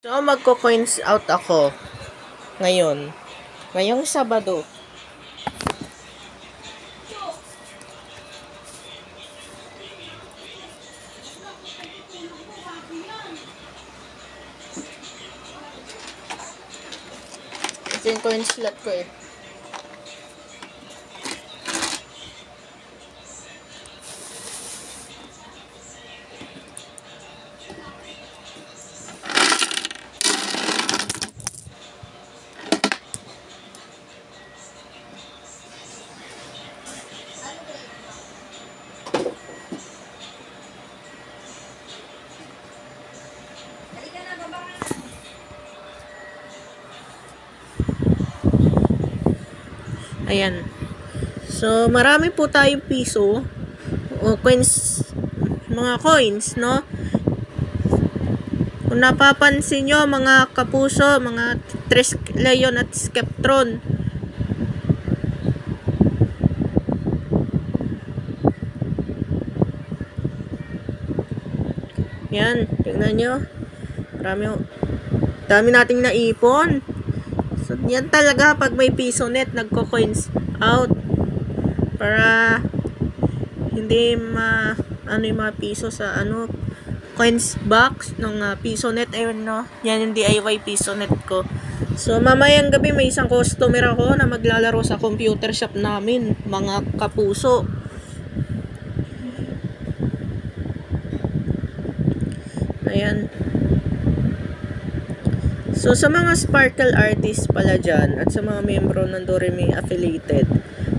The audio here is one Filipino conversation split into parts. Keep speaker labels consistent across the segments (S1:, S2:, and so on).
S1: So, magko-coins out ako ngayon. Ngayong Sabado. Ito yung coin slot ko eh. Ayan. So, marami po tayong piso o coins, mga coins, no? Kung napapansin nyo, mga kapuso, mga Tres Leon at Skeptron. Yan, tingnan nyo. Dami nating naipon. So, yan talaga pag may piso net, nagko-coins out. Para hindi yung mga piso sa coins box ng piso net. Ayun, no? Yan yung DIY piso net ko. So, mamayang gabi may isang customer ako na maglalaro sa computer shop namin, mga kapuso. Ayan. So, sa mga sparkle artists pala dyan, at sa mga membro ng Doremi affiliated,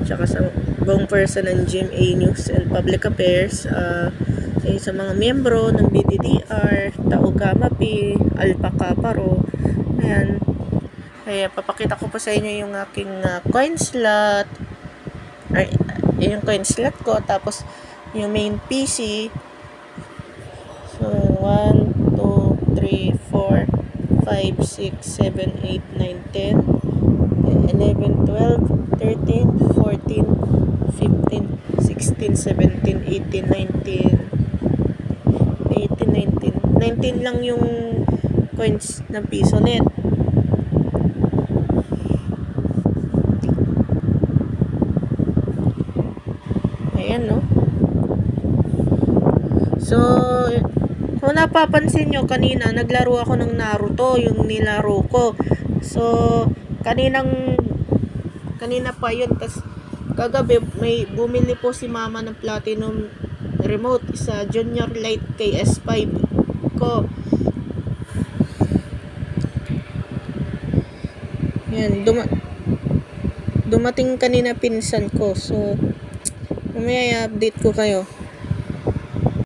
S1: tsaka sa buong person ng GMA News and Public Affairs, sa mga membro ng BDDR, Taugamapi, Alpaca Paro, ayan. Kaya, papakita ko po sa inyo yung aking coin slot, yung coin slot ko, tapos yung main PC. So, 1, 2, 3, 4, 5, 6, 7, 8, 9, 10, 11, 12, 13, 14, 15, 16, 17, 18, 19, 19 lang yung coins ng piso net. Ayan, no? So, kung napapansin nyo, kanina, naglaro ako ng Naruto, yung nilaro ko. So, kanina pa yun. Tas, kagabi, may bumili po si mama ng Platinum remote sa Junior Light kay S5 ko. Yan, dumating kanina pinsan ko. So, mamaya i-update ko kayo.